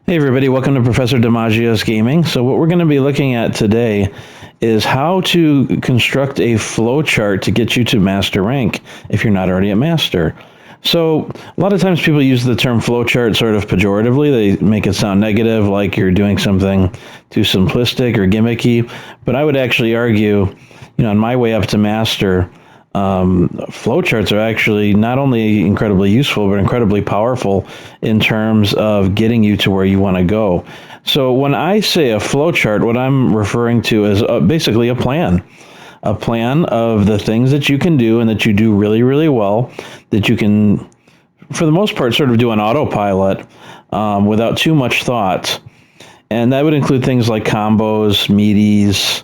Hey everybody, welcome to Professor DiMaggio's Gaming. So what we're going to be looking at today is how to construct a flowchart to get you to master rank if you're not already at master. So a lot of times people use the term flowchart sort of pejoratively. They make it sound negative, like you're doing something too simplistic or gimmicky. But I would actually argue, on my way up to master, flowcharts are actually not only incredibly useful, but incredibly powerful in terms of getting you to where you want to go. So when I say a flowchart, what I'm referring to is basically a plan of the things that you can do and that you do really, really well, that you can, for the most part, sort of do an autopilot without too much thought. And that would include things like combos, meaties,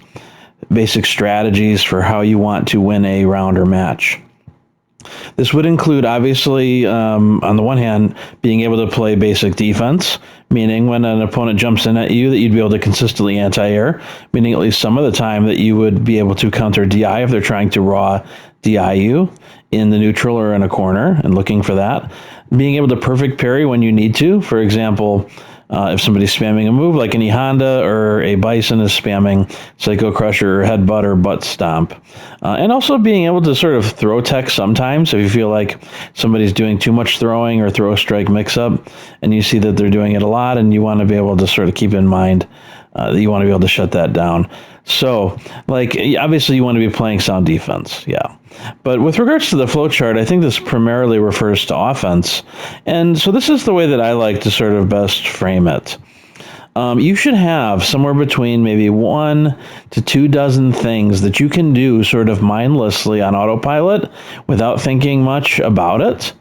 basic strategies for how you want to win a round or match. This would include, obviously, on the one hand, being able to play basic defense, meaning when an opponent jumps in at you, that you'd be able to consistently anti-air, meaning at least some of the time that you would be able to counter DI if they're trying to raw DI you in the neutral or in a corner, and looking for that. Being able to perfect parry when you need to. For example, if somebody's spamming a move like any Honda or a Bison is spamming Psycho Crusher or Headbutt or Butt Stomp. And also being able to sort of throw tech sometimes if you feel like somebody's doing too much throwing or throw strike mix-up and you see that they're doing it a lot and you want to be able to sort of keep in mind that you want to be able to shut that down. So, obviously you want to be playing sound defense, yeah. But with regards to the flowchart, I think this primarily refers to offense. And so this is the way that I like to sort of best frame it. You should have somewhere between maybe 1 to 2 dozen things that you can do sort of mindlessly on autopilot without thinking much about it.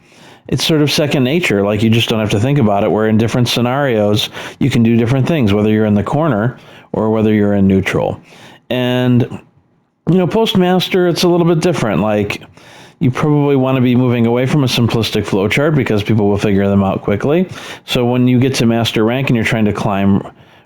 It's sort of second nature, like you just don't have to think about it, where in different scenarios, you can do different things, whether you're in the corner or whether you're in neutral. And, post-master, it's a little bit different. Like, you probably want to be moving away from a simplistic flowchart because people will figure them out quickly. So when you get to master rank and you're trying to climb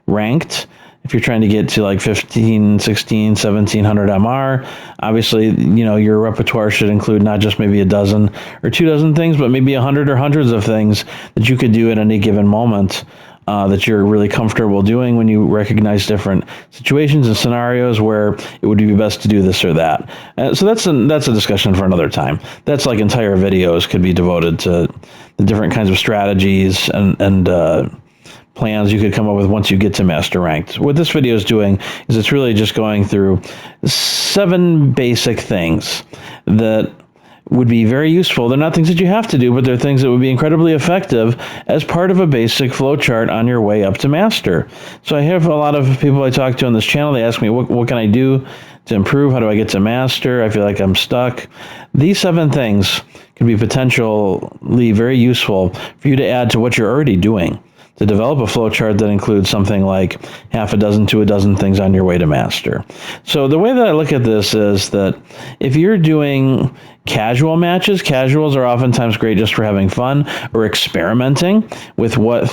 ranked, if you're trying to get to like 15, 16, 1700 MR, obviously, your repertoire should include not just maybe a dozen or 2 dozen things, but maybe 100 or hundreds of things that you could do at any given moment that you're really comfortable doing when you recognize different situations and scenarios where it would be best to do this or that. So that's a discussion for another time. That's like entire videos could be devoted to the different kinds of strategies and plans you could come up with once you get to master ranked. What this video is doing is it's really just going through 7 basic things that would be very useful. They're not things that you have to do, but they're things that would be incredibly effective as part of a basic flowchart on your way up to master. So I have a lot of people I talk to on this channel. They ask me, what can I do to improve? How do I get to master? I feel like I'm stuck. These 7 things could be potentially very useful for you to add to what you're already doing, to develop a flowchart that includes something like half a dozen to a dozen things on your way to master. So the way that I look at this is that if you're doing casual matches, casuals are oftentimes great just for having fun or experimenting with what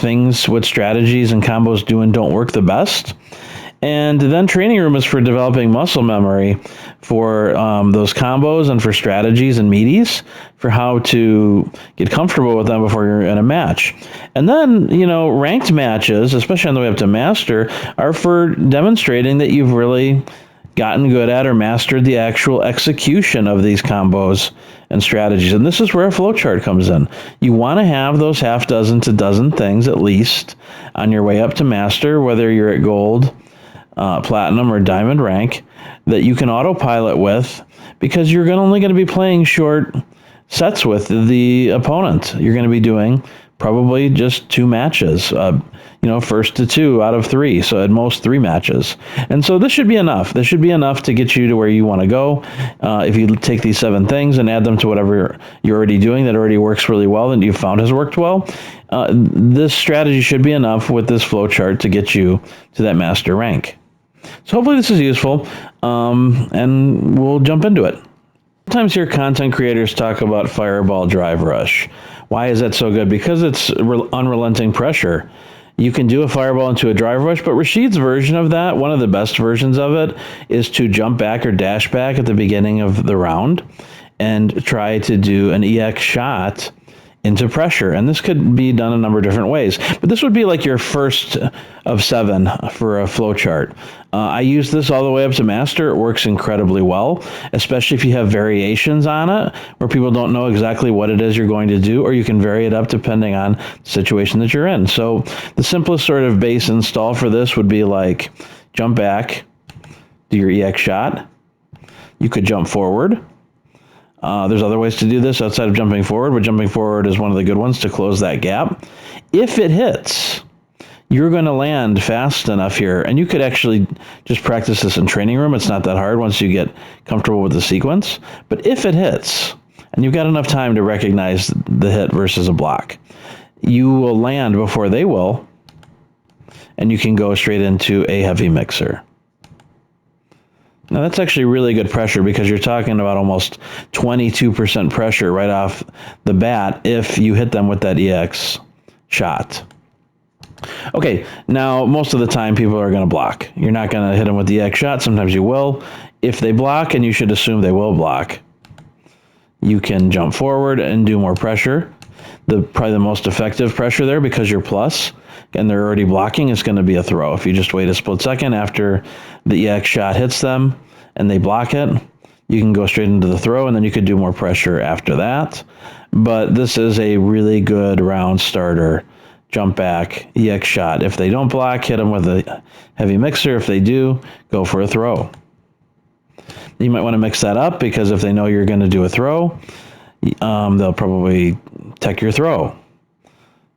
strategies and combos do and don't work the best. And then training room is for developing muscle memory for those combos and for strategies and meaties for how to get comfortable with them before you're in a match. And then, ranked matches, especially on the way up to master, are for demonstrating that you've really gotten good at or mastered the actual execution of these combos and strategies. And this is where a flowchart comes in. You want to have those half dozen to dozen things at least on your way up to master, whether you're at gold, platinum, or diamond rank, that you can autopilot with, because you're only going to be playing short sets with the opponent. You're going to be doing probably just 2 matches, first to 2 out of 3, so at most 3 matches. And so this should be enough. This should be enough to get you to where you want to go. If you take these 7 things and add them to whatever you're already doing that already works really well and you found has worked well, this strategy should be enough with this flowchart to get you to that master rank. So hopefully this is useful, and we'll jump into it. Sometimes your content creators talk about Fireball Drive Rush. Why is that so good? Because it's unrelenting pressure. You can do a fireball into a drive rush, but Rashid's version of that, one of the best versions of it, is to jump back or dash back at the beginning of the round and try to do an EX shot into pressure. And this could be done a number of different ways, but this would be like your first of 7 for a flow chart. I use this all the way up to master. It works incredibly well, especially if you have variations on it where people don't know exactly what it is you're going to do, or you can vary it up depending on the situation that you're in. So the simplest sort of base install for this would be like jump back, do your EX shot. You could jump forward. There's other ways to do this outside of jumping forward, but jumping forward is one of the good ones to close that gap. If it hits, you're going to land fast enough here, and you could actually just practice this in training room. It's not that hard once you get comfortable with the sequence. But if it hits, and you've got enough time to recognize the hit versus a block, you will land before they will, and you can go straight into a heavy mixer. Now that's actually really good pressure because you're talking about almost 22% pressure right off the bat if you hit them with that EX shot. Okay, now most of the time people are going to block. You're not going to hit them with the EX shot. Sometimes you will. If they block, and you should assume they will block, you can jump forward and do more pressure. Probably the most effective pressure there, because you're plus and they're already blocking, is going to be a throw. If you just wait a split second after the EX shot hits them and they block it, you can go straight into the throw, and then you could do more pressure after that. But this is a really good round starter. Jump back, EX shot. If they don't block, hit them with a heavy mixer. If they do, go for a throw. You might want to mix that up, because if they know you're going to do a throw, they'll probably tech your throw.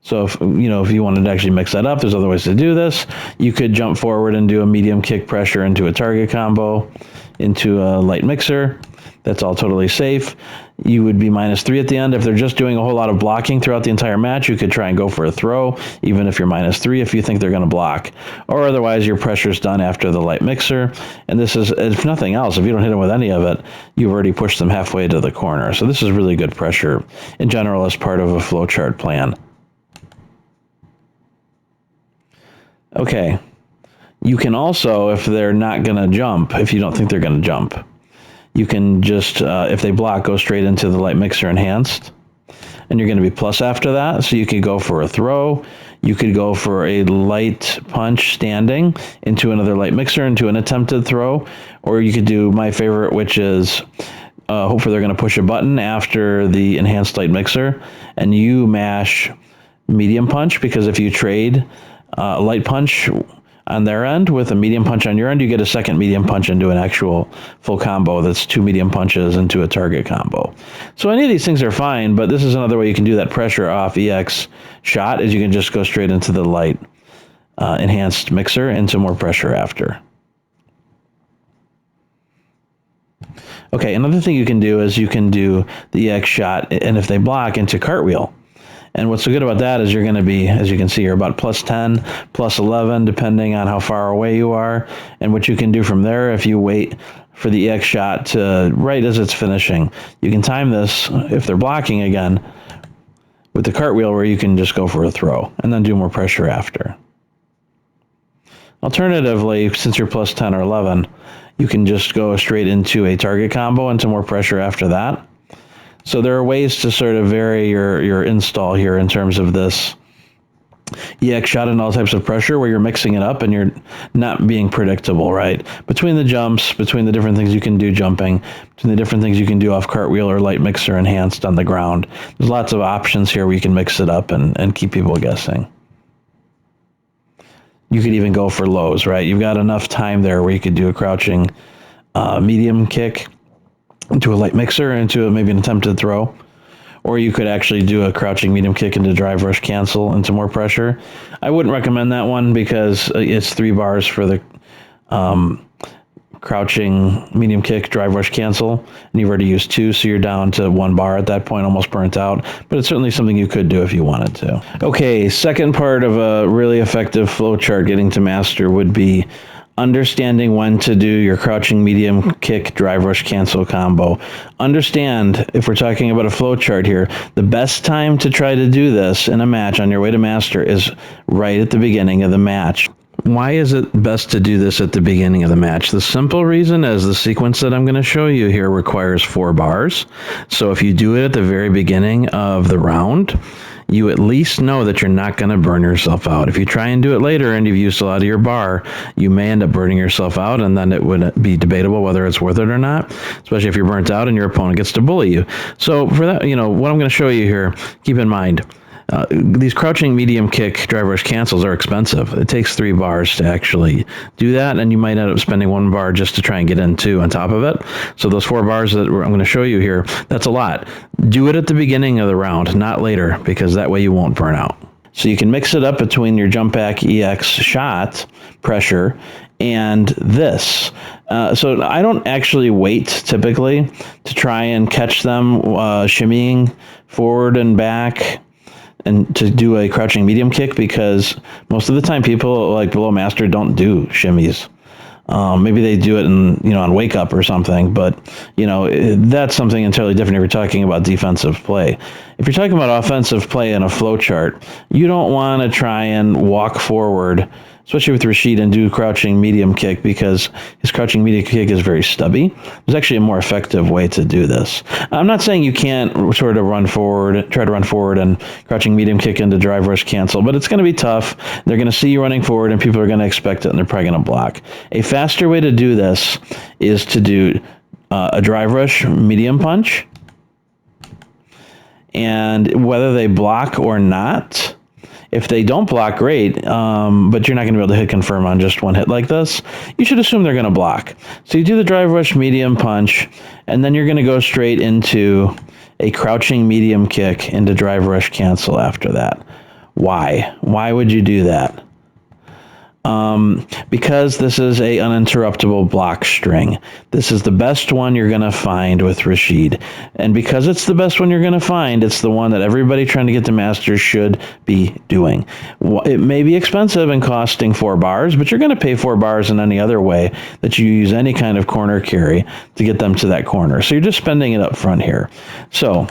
So if you wanted to actually mix that up, there's other ways to do this. You could jump forward and do a medium kick pressure into a target combo, into a light mixer. That's all totally safe. You would be -3 at the end. If they're just doing a whole lot of blocking throughout the entire match, you could try and go for a throw, even if you're -3, if you think they're going to block. Or otherwise, your pressure's done after the light mixer. And this is, if nothing else, if you don't hit them with any of it, you've already pushed them halfway to the corner. So this is really good pressure in general as part of a flowchart plan. Okay, you can also, if they're not going to jump, if you don't think they're going to jump, you can just, if they block, go straight into the light mixer enhanced, and you're going to be plus after that. So you could go for a throw, you could go for a light punch standing into another light mixer, into an attempted throw, or you could do my favorite, which is hopefully they're going to push a button after the enhanced light mixer, and you mash medium punch, because if you trade light punch on their end with a medium punch on your end, you get a second medium punch into an actual full combo that's 2 medium punches into a target combo. So any of these things are fine, but this is another way you can do that pressure off EX shot, is you can just go straight into the light enhanced mixer into more pressure after. Okay, another thing you can do is you can do the EX shot, and if they block, into cartwheel. And what's so good about that is you're going to be, as you can see, you're about +10, +11, depending on how far away you are. And what you can do from there, if you wait for the EX shot to right as it's finishing, you can time this, if they're blocking again, with the cartwheel, where you can just go for a throw and then do more pressure after. Alternatively, since you're +10 or 11, you can just go straight into a target combo, into more pressure after that. So there are ways to sort of vary your install here in terms of this EX shot and all types of pressure, where you're mixing it up and you're not being predictable, right? Between the jumps, between the different things you can do jumping, between the different things you can do off cartwheel or light mixer enhanced on the ground, there's lots of options here where you can mix it up and keep people guessing. You could even go for lows, right? You've got enough time there where you could do a crouching medium kick into a light mixer, into maybe an attempted throw, or you could actually do a crouching medium kick into drive rush cancel into more pressure. I wouldn't recommend that one because it's 3 bars for the crouching medium kick drive rush cancel, and you've already used 2, so you're down to 1 bar at that point, almost burnt out. But it's certainly something you could do if you wanted to. Okay, second part of a really effective flowchart getting to master would be understanding when to do your crouching medium kick drive rush cancel combo. Understand, if we're talking about a flow chart here, the best time to try to do this in a match on your way to master is right at the beginning of the match. Why is it best to do this at the beginning of the match? The simple reason is the sequence that I'm going to show you here requires 4 bars. So if you do it at the very beginning of the round, you at least know that you're not going to burn yourself out. If you try and do it later and you've used a lot of your bar, you may end up burning yourself out, and then it would be debatable whether it's worth it or not, especially if you're burnt out and your opponent gets to bully you. So for that, what I'm going to show you here, keep in mind, these crouching medium kick drive rush cancels are expensive. It takes 3 bars to actually do that, and you might end up spending 1 bar just to try and get in 2 on top of it. So those 4 bars that I'm going to show you here, that's a lot. Do it at the beginning of the round, not later, because that way you won't burn out. So you can mix it up between your jump back EX shot pressure and this. So I don't actually wait typically to try and catch them shimmying forward and back and to do a crouching medium kick, because most of the time people like below master don't do shimmies. Maybe they do it on wake up or something, but that's something entirely different if you're talking about defensive play. If you're talking about offensive play in a flow chart, you don't want to try and walk forward, especially with Rashid, and do crouching medium kick, because his crouching medium kick is very stubby. There's actually a more effective way to do this. I'm not saying you can't try to run forward and crouching medium kick into drive rush cancel, but it's going to be tough. They're going to see you running forward, and people are going to expect it, and they're probably going to block. A faster way to do this is to do a drive rush medium punch, and whether they block or not, if they don't block, great, but you're not going to be able to hit confirm on just one hit like this. You should assume they're going to block. So you do the drive rush medium punch, and then you're going to go straight into a crouching medium kick into drive rush cancel after that. Why? Why would you do that? Because this is a uninterruptible block string. This is the best one you're going to find with Rashid. And because it's the best one you're going to find, it's the one that everybody trying to get to master should be doing. It may be expensive and costing 4 bars, but you're going to pay 4 bars in any other way that you use any kind of corner carry to get them to that corner. So you're just spending it up front here. So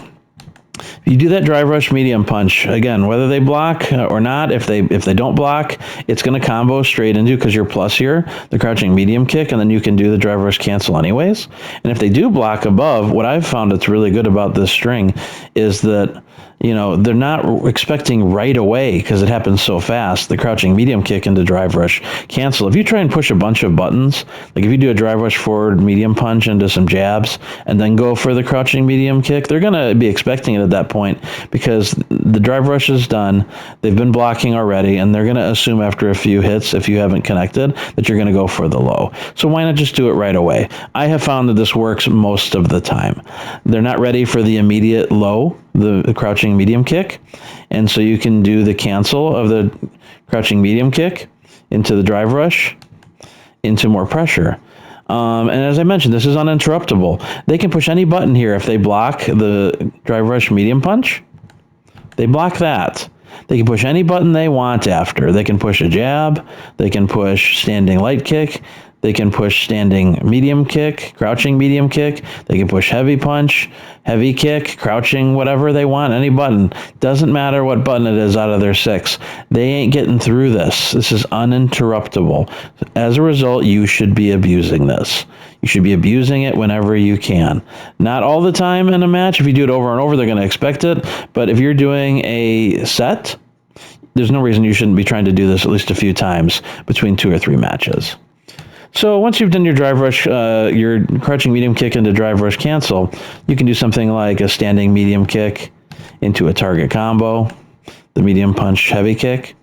you do that drive rush medium punch again, whether they block or not. If they don't block, it's going to combo straight into, because you're plus here, the crouching medium kick, and then you can do the drive rush cancel anyways. And if they do block above, what I've found that's really good about this string is that they're not expecting right away, because it happens so fast, the crouching medium kick into drive rush cancel. If you try and push a bunch of buttons, like if you do a drive rush forward medium punch into some jabs and then go for the crouching medium kick, they're going to be expecting it at that point, because the drive rush is done, they've been blocking already, and they're going to assume after a few hits, if you haven't connected, that you're going to go for the low. So why not just do it right away? I have found that this works most of the time. They're not ready for the immediate low, the crouching medium kick, and so you can do the cancel of the crouching medium kick into the drive rush into more pressure. And as I mentioned, this is uninterruptible. They can push any button here. If they block the drive rush medium punch, they block that. They can push any button they want after. They can push a jab, they can push standing light kick, they can push standing medium kick, crouching medium kick. They can push heavy punch, heavy kick, crouching, whatever they want, any button. Doesn't matter what button it is out of their 6. They ain't getting through this. This is uninterruptible. As a result, you should be abusing this. You should be abusing it whenever you can. Not all the time in a match. If you do it over and over, they're going to expect it. But if you're doing a set, there's no reason you shouldn't be trying to do this at least a few times between 2 or 3 matches. So once you've done your drive rush, your crouching medium kick into drive rush cancel, you can do something like a standing medium kick into a target combo, the medium punch heavy kick.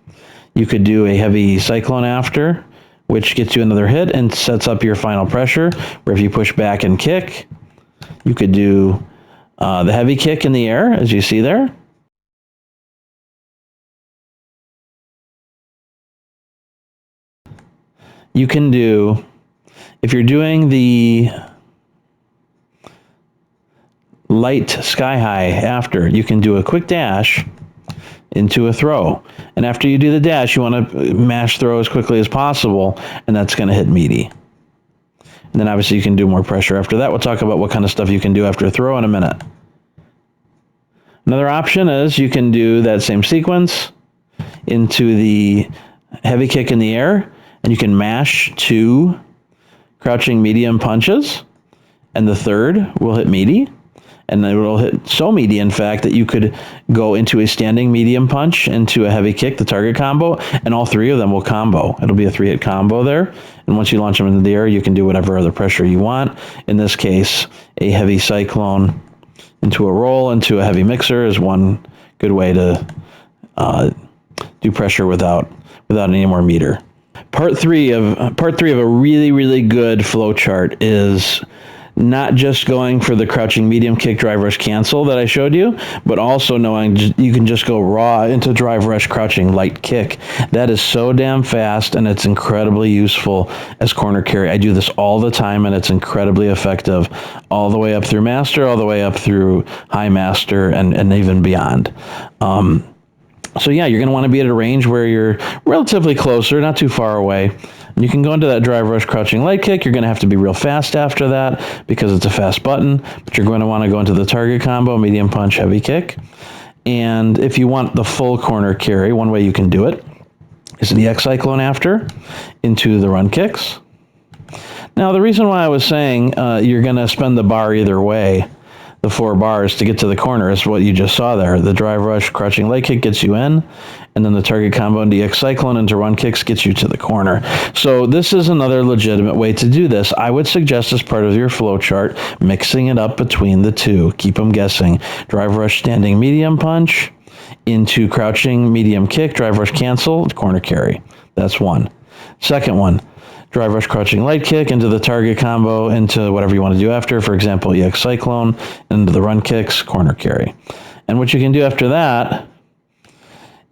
You could do a heavy cyclone after, which gets you another hit and sets up your final pressure, where if you push back and kick, you could do the heavy kick in the air, as you see there. You can do, if you're doing the light sky high after, you can do a quick dash into a throw. And after you do the dash, you want to mash throw as quickly as possible, and that's going to hit meaty. And then obviously you can do more pressure after that. We'll talk about what kind of stuff you can do after a throw in a minute. Another option is you can do that same sequence into the heavy kick in the air, And you can mash 2 crouching medium punches, and the third will hit meaty. And it will hit so meaty, in fact, that you could go into a standing medium punch, into a heavy kick, the target combo, and all 3 of them will combo. It'll be a 3-hit combo there. And once you launch them into the air, you can do whatever other pressure you want. In this case, a heavy cyclone into a roll, into a heavy mixer is one good way to do pressure without any more meter. Part three of a really, really good flow chart is not just going for the crouching medium kick, drive rush, cancel that I showed you, but also knowing you can just go raw into drive rush, crouching light kick. That is so damn fast, and it's incredibly useful as corner carry. I do this all the time, and it's incredibly effective all the way up through master, all the way up through high master, and even beyond. So yeah, you're going to want to be at a range where you're relatively closer, not too far away. And you can go into that drive rush crouching light kick. You're going to have to be real fast after that because it's a fast button, but you're going to want to go into the target combo, medium punch, heavy kick. And if you want the full corner carry, one way you can do it is the X cyclone after into the run kicks. Now, the reason why I was saying you're going to spend the bar either way, the 4 bars to get to the corner, is what you just saw there. The drive rush crouching leg kick gets you in, and then the target combo and DX cyclone into run kicks gets you to the corner. So this is another legitimate way to do this. I would suggest as part of your flow chart, mixing it up between the 2. Keep them guessing. Drive rush standing medium punch into crouching medium kick, drive rush cancel, corner carry. That's one. Second one, drive rush crouching light kick into the target combo, into whatever you want to do after, for example, EX cyclone, into the run kicks, corner carry. And what you can do after that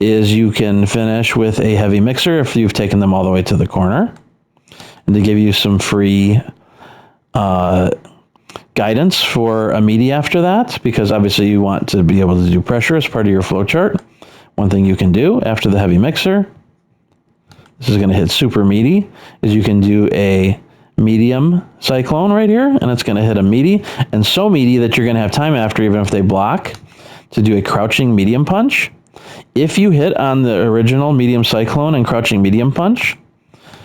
is you can finish with a heavy mixer if you've taken them all the way to the corner. And to give you some free guidance for a meaty after that, because obviously you want to be able to do pressure as part of your flow chart. One thing you can do after the heavy mixer, this is going to hit super meaty, is you can do a medium cyclone right here, and it's going to hit a meaty, and so meaty that you're going to have time after, even if they block, to do a crouching medium punch. If you hit on the original medium cyclone and crouching medium punch,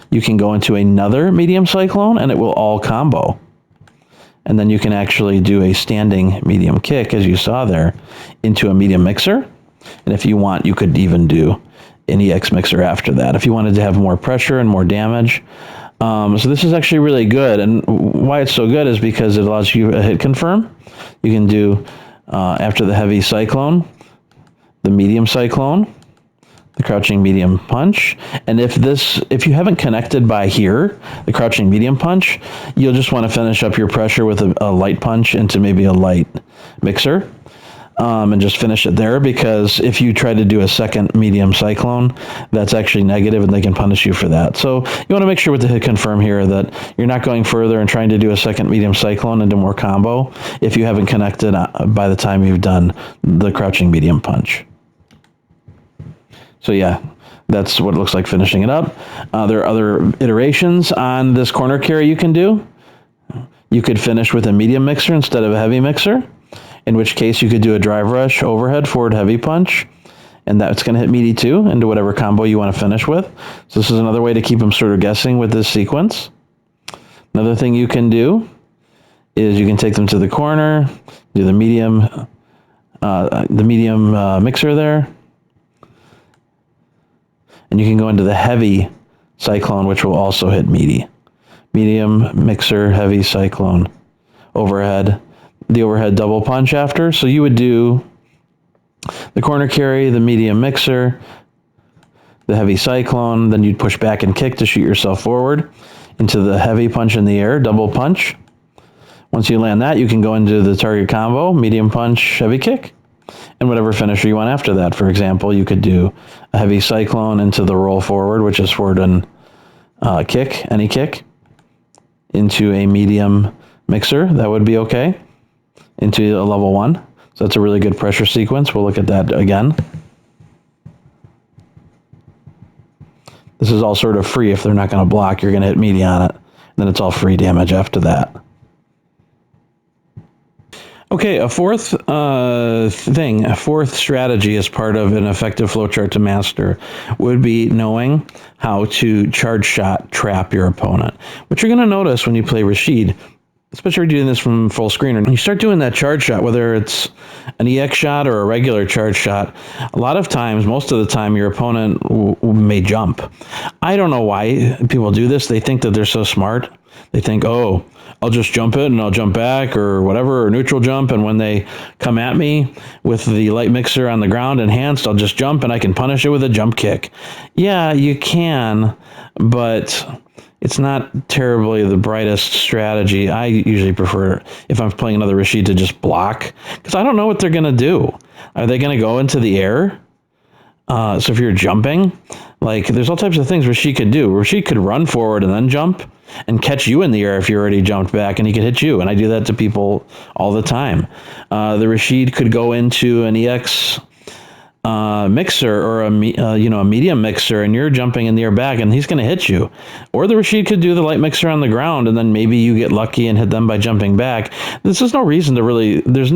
you can go into another medium cyclone, and it will all combo. And then you can actually do a standing medium kick, as you saw there, into a medium mixer. And if you want, you could even do an EX mixer after that if you wanted to have more pressure and more damage. So this is actually really good, and why it's so good is because it allows you a hit confirm. You can do after the heavy cyclone, the medium cyclone, the crouching medium punch, and if you haven't connected by here, the crouching medium punch, you'll just want to finish up your pressure with a light punch into maybe a light mixer. And just finish it there, because if you try to do a second medium cyclone, that's actually negative and they can punish you for that. So you want to make sure with the hit confirm here that you're not going further and trying to do a second medium cyclone into more combo if you haven't connected by the time you've done the crouching medium punch. So yeah, that's what it looks like finishing it up. There are other iterations on this corner carry you can do. You could finish with a medium mixer instead of a heavy mixer, in which case you could do a drive rush overhead forward heavy punch, and that's going to hit meaty too into whatever combo you want to finish with. So this is another way to keep them sort of guessing with this sequence. Another thing you can do is you can take them to the corner, do the medium mixer there, and you can go into the heavy cyclone, which will also hit meaty. Medium mixer, heavy cyclone, overhead. The overhead double punch after. So you would do the corner carry, the medium mixer, the heavy cyclone, then you'd push back and kick to shoot yourself forward into the heavy punch in the air, double punch. Once you land that, you can go into the target combo, medium punch, heavy kick, and whatever finisher you want after that. For example, you could do a heavy cyclone into the roll forward, which is forward and kick, any kick, into a medium mixer. That would be okay. Into a level 1. So that's a really good pressure sequence. We'll look at that again. This is all sort of free. If they're not going to block, you're going to hit meaty on it. And then it's all free damage after that. Okay. Okay, a fourth a fourth strategy as part of an effective flowchart to master would be knowing how to charge shot trap your opponent. What you're going to notice when you play Rashid, especially doing this from full screen, when you start doing that charge shot, whether it's an EX shot or a regular charge shot, a lot of times, most of the time, your opponent may jump. I don't know why people do this. They think that they're so smart. They think, oh, I'll just jump it and I'll jump back or whatever, or neutral jump. And when they come at me with the light mixer on the ground enhanced, I'll just jump and I can punish it with a jump kick. Yeah, you can, but it's not terribly the brightest strategy. I usually prefer, if I'm playing another Rashid, to just block, because I don't know what they're going to do. Are they going to go into the air? So if you're jumping, like there's all types of things Rashid could do. Rashid could run forward and then jump and catch you in the air if you already jumped back, and he could hit you. And I do that to people all the time. The Rashid could go into an EX mixer or a medium mixer, and you're jumping in the air back, and he's going to hit you. Or the Rashid could do the light mixer on the ground, and then maybe you get lucky and hit them by jumping back. This is no reason to really. This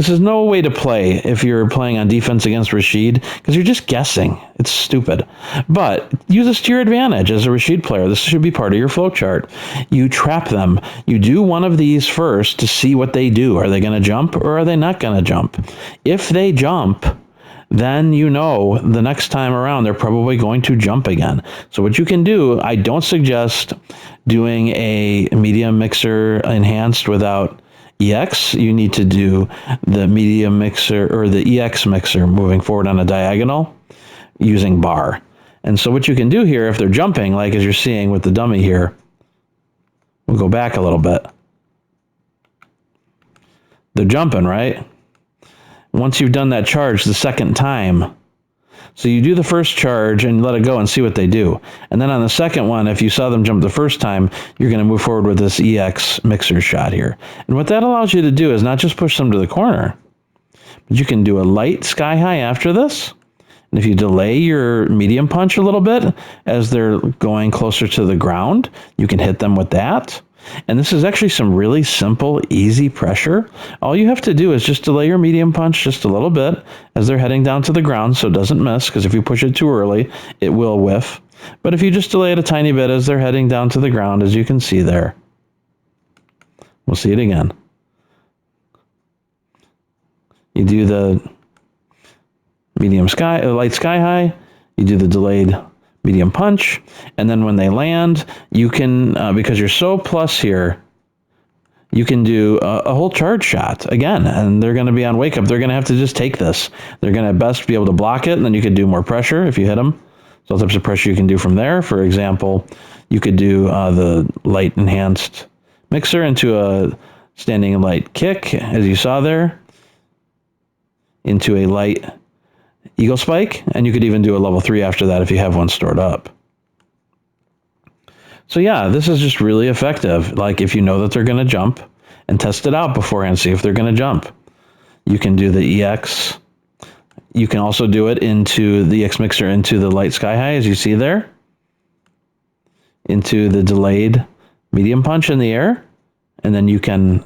is no way to play if you're playing on defense against Rashid, because you're just guessing. It's stupid. But use this to your advantage as a Rashid player. This should be part of your flowchart. You trap them. You do one of these first to see what they do. Are they going to jump or are they not going to jump? If they jump, then you know the next time around they're probably going to jump again. So what you can do, I don't suggest doing a medium mixer enhanced without EX. You need to do the medium mixer or the EX mixer moving forward on a diagonal using bar. And so what you can do here, if they're jumping, like as you're seeing with the dummy here, we'll go back a little bit. They're jumping, right? Once you've done that charge the second time, so you do the first charge and let it go and see what they do. And then on the second one, if you saw them jump the first time, you're going to move forward with this EX mixer shot here. And what that allows you to do is not just push them to the corner, but you can do a light sky high after this. And if you delay your medium punch a little bit as they're going closer to the ground, you can hit them with that. And this is actually some really simple, easy pressure. All you have to do is just delay your medium punch just a little bit as they're heading down to the ground so it doesn't miss, because if you push it too early, it will whiff. But if you just delay it a tiny bit as they're heading down to the ground, as you can see there, we'll see it again. You do the light sky high, you do the delayed medium punch, and then when they land, you can, because you're so plus here, you can do a whole charge shot again, and they're going to be on wake up. They're going to have to just take this. They're going to best be able to block it, and then you could do more pressure if you hit them. So all types of pressure you can do from there. For example, you could do the light enhanced mixer into a standing light kick, as you saw there, into a light eagle spike, and you could even do a level 3 after that if you have one stored up. So yeah, this is just really effective. Like if you know that they're going to jump, and test it out beforehand, see if they're going to jump. You can do the EX. You can also do it into the EX mixer into the light sky high, as you see there, into the delayed medium punch in the air, and then you can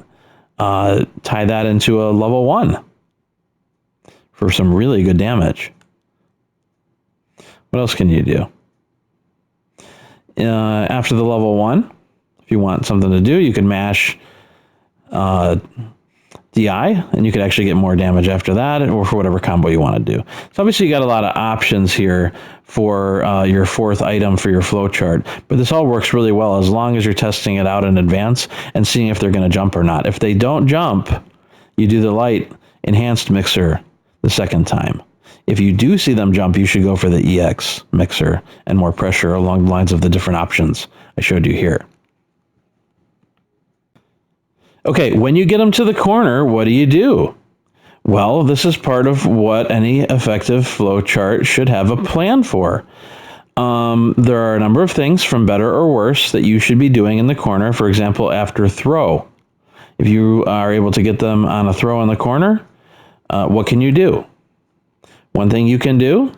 tie that into a level 1 for some really good damage. What else can you do? After the level 1, if you want something to do, you can mash DI, and you could actually get more damage after that, or for whatever combo you want to do. So obviously you got a lot of options here for your fourth item for your flowchart, but this all works really well as long as you're testing it out in advance and seeing if they're going to jump or not. If they don't jump, you do the light enhanced mixer the second time. If you do see them jump, you should go for the EX mixer and more pressure along the lines of the different options I showed you here. Okay, when you get them to the corner, what do? Well, this is part of what any effective flowchart should have a plan for. There are a number of things from better or worse that you should be doing in the corner. For example, after throw. If you are able to get them on a throw in the corner, what can you do? One thing you can do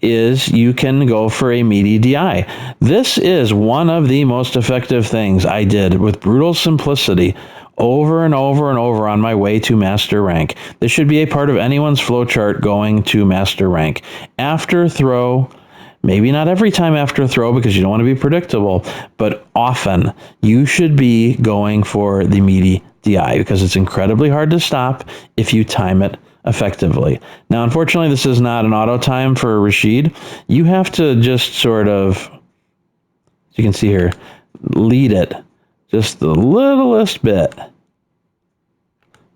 is you can go for a meaty DI. This is one of the most effective things I did with brutal simplicity over and over and over on my way to master rank. This should be a part of anyone's flowchart going to master rank. After throw, maybe not every time after throw because you don't want to be predictable, but often you should be going for the meaty DI because it's incredibly hard to stop if you time it effectively. Now, unfortunately, this is not an auto time for Rashid. You have to just sort of, as you can see here, lead it just the littlest bit.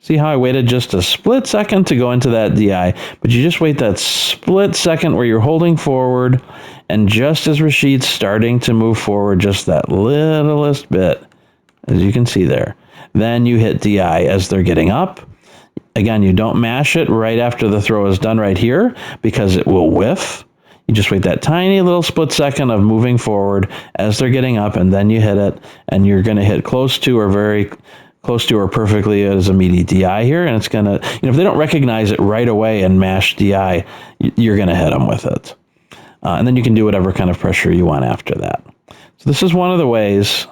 See how I waited just a split second to go into that DI, but you just wait that split second where you're holding forward, and just as Rashid's starting to move forward just that littlest bit, as you can see there, then you hit DI as they're getting up. Again, you don't mash it right after the throw is done right here because it will whiff. You just wait that tiny little split second of moving forward as they're getting up, and then you hit it, and you're going to hit close to or very close to or perfectly as a meaty DI here, and it's going to, if they don't recognize it right away and mash DI, you're going to hit them with it. And then you can do whatever kind of pressure you want after that. So this is one of the ways,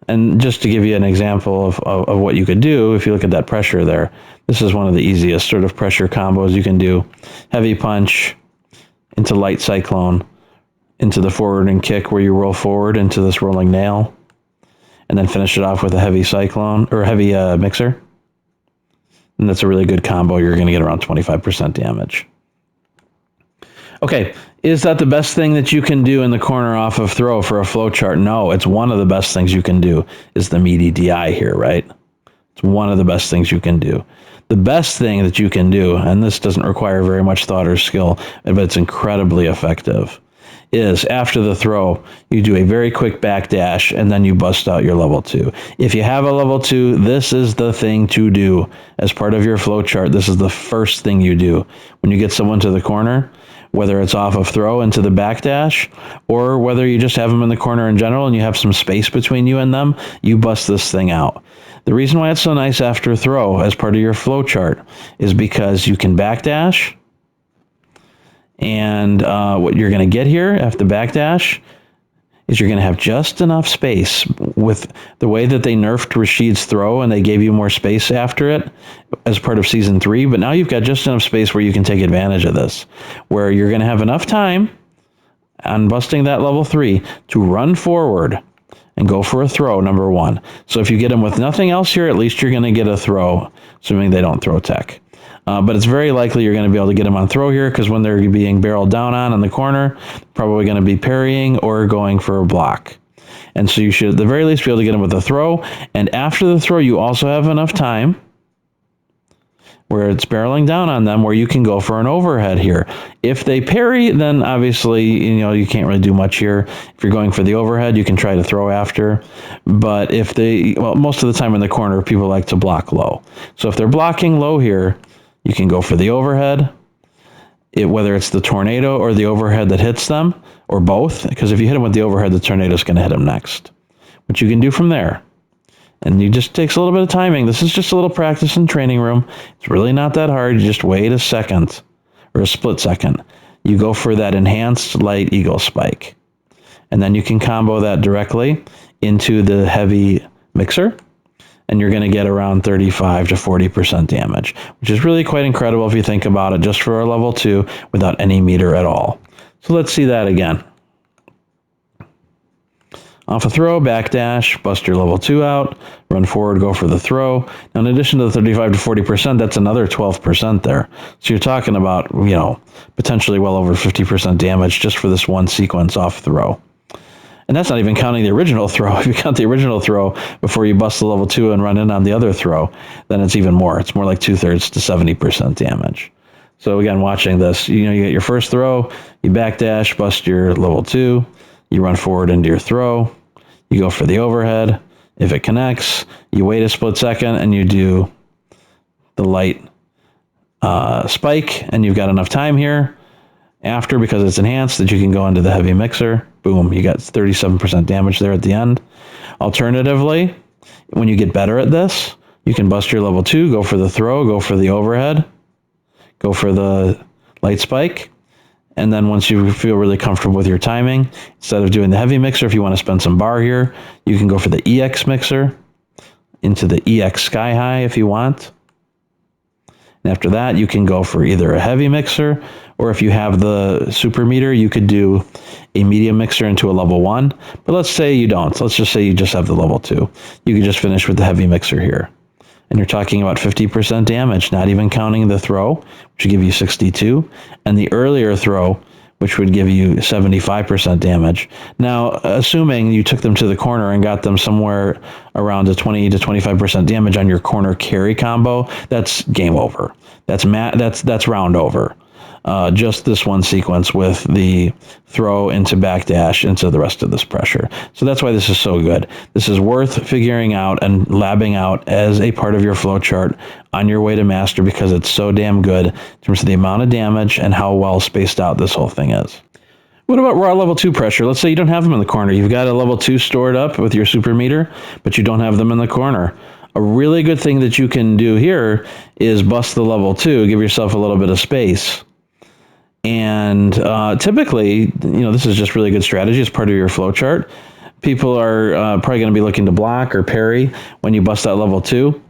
and just to give you an example of what you could do, if you look at that pressure there, this is one of the easiest sort of pressure combos you can do. Heavy punch into light cyclone, into the forward and kick where you roll forward into this rolling nail, and then finish it off with a heavy cyclone or heavy mixer. And that's a really good combo. You're going to get around 25% damage. Okay, is that the best thing that you can do in the corner off of throw for a flowchart? No, it's one of the best things you can do is the meaty DI here, right? It's one of the best things you can do. The best thing that you can do, and this doesn't require very much thought or skill, but it's incredibly effective, is after the throw, you do a very quick backdash and then you bust out your level 2. If you have a level 2, this is the thing to do as part of your flowchart. This is the first thing you do. When you get someone to the corner, whether it's off of throw into the backdash, or whether you just have them in the corner in general and you have some space between you and them, you bust this thing out. The reason why it's so nice after throw as part of your flowchart is because you can backdash, and what you're going to get here after backdash is you're going to have just enough space with the way that they nerfed Rashid's throw and they gave you more space after it as part of Season 3, but now you've got just enough space where you can take advantage of this, where you're going to have enough time on busting that level 3 to run forward and go for a throw, number 1. So if you get them with nothing else here, at least you're going to get a throw, assuming they don't throw tech. But it's very likely you're going to be able to get them on throw here because when they're being barreled down on in the corner, probably going to be parrying or going for a block. And so you should at the very least be able to get them with a throw. And after the throw, you also have enough time where it's barreling down on them where you can go for an overhead here. If they parry, then obviously, you can't really do much here. If you're going for the overhead, you can try to throw after. But if most of the time in the corner, people like to block low. So if they're blocking low here, you can go for the overhead, whether it's the tornado or the overhead that hits them, or both, because if you hit them with the overhead, the tornado is going to hit them next. What you can do from there, and it just takes a little bit of timing. This is just a little practice in training room. It's really not that hard. You just wait a second, or a split second. You go for that enhanced light eagle spike, and then you can combo that directly into the heavy mixer, and you're going to get around 35 to 40% damage, which is really quite incredible if you think about it, just for a level 2 without any meter at all. So let's see that again. Off a throw, backdash, bust your level 2 out, run forward, go for the throw. Now, in addition to the 35 to 40%, that's another 12% there. So you're talking about, potentially well over 50% damage just for this one sequence off throw. And that's not even counting the original throw. If you count the original throw before you bust the level 2 and run in on the other throw, then it's even more. It's more like 2/3 to 70% damage. So again, watching this, you get your first throw, you backdash, bust your level 2, you run forward into your throw, you go for the overhead. If it connects, you wait a split second and you do the light spike, and you've got enough time here after, because it's enhanced, that you can go into the heavy mixer. Boom, you got 37% damage there at the end. Alternatively, when you get better at this, you can bust your level 2, go for the throw, go for the overhead, go for the light spike, and then once you feel really comfortable with your timing, instead of doing the heavy mixer, if you want to spend some bar here, you can go for the EX mixer into the EX Sky High if you want. And after that, you can go for either a heavy mixer, or if you have the super meter, you could do a medium mixer into a level 1. But let's say you don't. Let's just say you just have the level 2. You could just finish with the heavy mixer here. And you're talking about 50% damage, not even counting the throw, which would give you 62, and the earlier throw, which would give you 75% damage. Now, assuming you took them to the corner and got them somewhere around a 20 to 25% damage on your corner carry combo, that's game over. That's round over. Just this one sequence with the throw into backdash into the rest of this pressure. So that's why this is so good. This is worth figuring out and labbing out as a part of your flowchart on your way to master, because it's so damn good in terms of the amount of damage and how well spaced out this whole thing is. What about raw level 2 pressure? Let's say you don't have them in the corner. You've got a level 2 stored up with your super meter, but you don't have them in the corner. A really good thing that you can do here is bust the level 2, give yourself a little bit of space. And typically, this is just really good strategy as part of your flowchart. People are probably going to be looking to block or parry when you bust that level 2.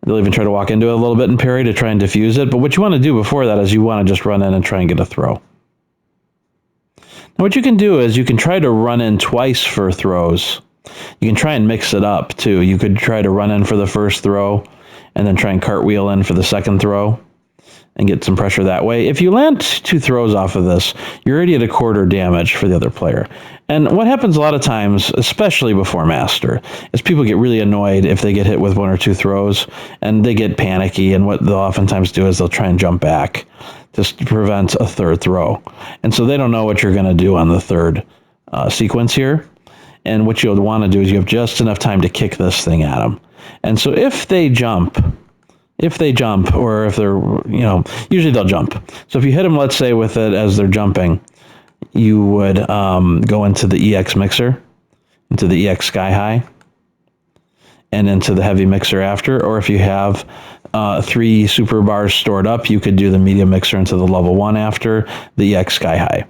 They'll even try to walk into it a little bit and parry to try and diffuse it. But what you want to do before that is you want to just run in and try and get a throw. Now what you can do is you can try to run in twice for throws. You can try and mix it up too. You could try to run in for the first throw and then try and cartwheel in for the second throw and get some pressure that way. If you land 2 throws off of this, you're already at a quarter damage for the other player. And what happens a lot of times, especially before master, is people get really annoyed if they get hit with 1 or 2 throws, and they get panicky, and what they'll oftentimes do is they'll try and jump back just to prevent a third throw. And so they don't know what you're going to do on the third sequence here. And what you'll want to do is you have just enough time to kick this thing at them. And so if they jump, or if they're, usually they'll jump. So if you hit them, let's say, with it as they're jumping, you would go into the EX mixer, into the EX Sky High, and into the heavy mixer after. Or if you have 3 super bars stored up, you could do the medium mixer into the level 1 after the EX Sky High.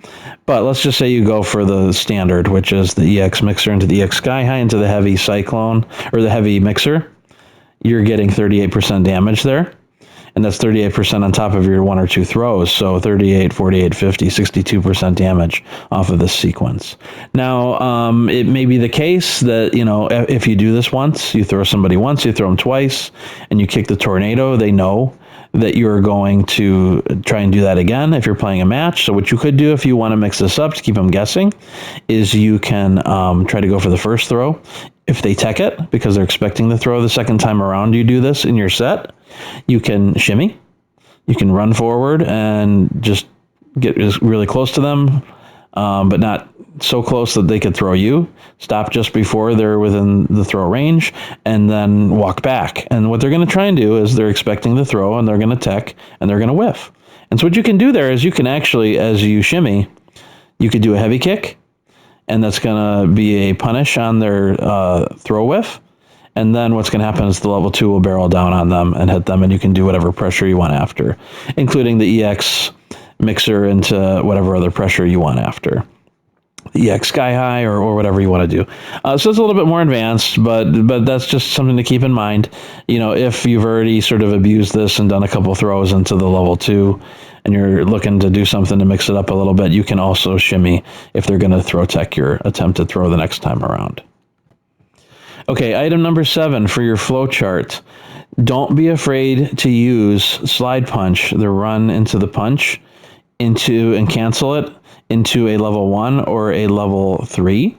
But let's just say you go for the standard, which is the EX mixer into the EX Sky High into the heavy cyclone, or the heavy mixer. You're getting 38% damage there. And that's 38% on top of your 1 or 2 throws. So 38, 48, 50, 62% damage off of this sequence. Now, it may be the case that, if you do this once, you throw somebody once, you throw them twice, and you kick the tornado, they know that you're going to try and do that again if you're playing a match. So what you could do if you want to mix this up to keep them guessing is you can try to go for the first throw. If they tech it, because they're expecting the throw the second time around you do this in your set, you can shimmy. You can run forward and just get really close to them, but not so close that they could throw you. Stop just before they're within the throw range, and then walk back. And what they're going to try and do is they're expecting the throw, and they're going to tech, and they're going to whiff. And so what you can do there is you can actually, as you shimmy, you could do a heavy kick, and that's going to be a punish on their throw whiff. And then what's going to happen is the level 2 will barrel down on them and hit them, and you can do whatever pressure you want after, including the EX mixer into whatever other pressure you want after. The EX Sky High or whatever you want to do. So it's a little bit more advanced, but that's just something to keep in mind. If you've already sort of abused this and done a couple throws into the level 2, and you're looking to do something to mix it up a little bit, you can also shimmy if they're going to throw tech your attempted throw the next time around. Okay, item number 7 for your flow chart. Don't be afraid to use slide punch, the run into the punch, and cancel it into a level 1 or a level 3.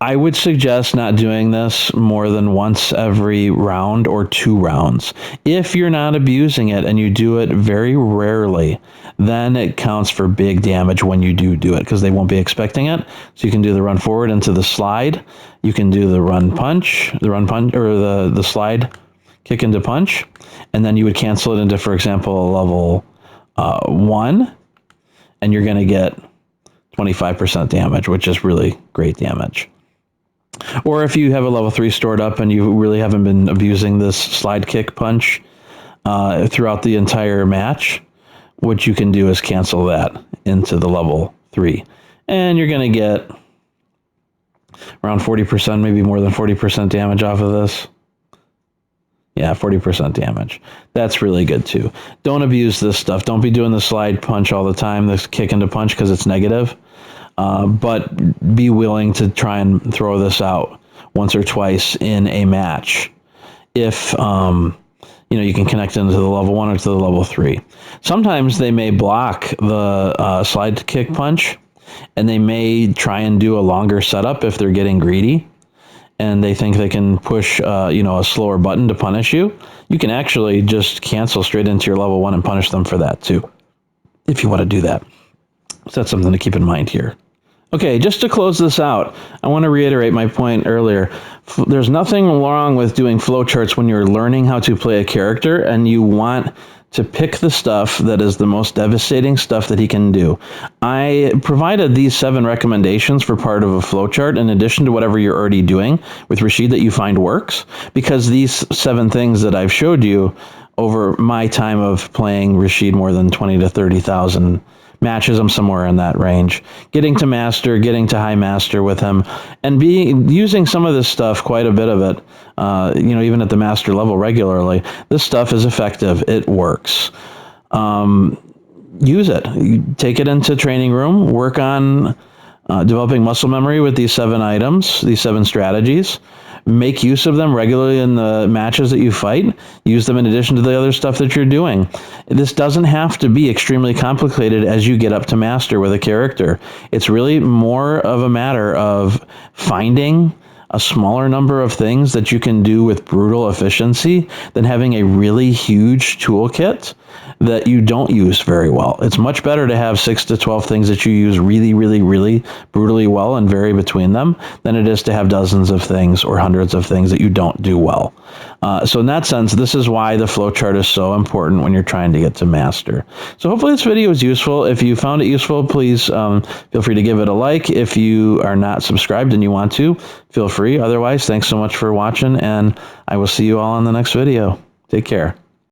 I would suggest not doing this more than once every round or 2 rounds. If you're not abusing it and you do it very rarely, then it counts for big damage when you do it, because they won't be expecting it. So you can do the run forward into the slide. You can do the run punch, or the slide kick into punch, and then you would cancel it into, for example, a level 1, and you're going to get 25% damage, which is really great damage. Or if you have a level 3 stored up and you really haven't been abusing this slide kick punch throughout the entire match, what you can do is cancel that into the level 3. And you're going to get Around 40%, maybe more than 40% damage off of this. Yeah, 40% damage. That's really good too. Don't abuse this stuff. Don't be doing the slide punch all the time, this kick into punch, because it's negative. But be willing to try and throw this out once or twice in a match. If you can connect into the level 1 or to the level 3. Sometimes they may block the slide kick punch, and they may try and do a longer setup if they're getting greedy, and they think they can push a slower button to punish you. You can actually just cancel straight into your level 1 and punish them for that too, if you want to do that. So that's something to keep in mind here. Okay, just to close this out, I want to reiterate my point earlier. There's nothing wrong with doing flowcharts when you're learning how to play a character and you want to pick the stuff that is the most devastating stuff that he can do. I provided these 7 recommendations for part of a flowchart in addition to whatever you're already doing with Rashid that you find works, because these 7 things that I've showed you over my time of playing Rashid more than 20 to 30,000 matches, I'm somewhere in that range, getting to master, getting to high master with him, and using some of this stuff, quite a bit of it, even at the master level regularly. This stuff is effective. It works. Use it. Take it into training room. Work on developing muscle memory with these 7 items, these 7 strategies. Make use of them regularly in the matches that you fight. Use them in addition to the other stuff that you're doing. This doesn't have to be extremely complicated as you get up to master with a character. It's really more of a matter of finding a smaller number of things that you can do with brutal efficiency than having a really huge toolkit that you don't use very well. It's much better to have 6 to 12 things that you use really, really, really brutally well and vary between them than it is to have dozens of things or hundreds of things that you don't do well. So in that sense, this is why the flowchart is so important when you're trying to get to master. So hopefully this video was useful. If you found it useful, please feel free to give it a like. If you are not subscribed and you want to, feel free. Otherwise, thanks so much for watching, and I will see you all in the next video. Take care.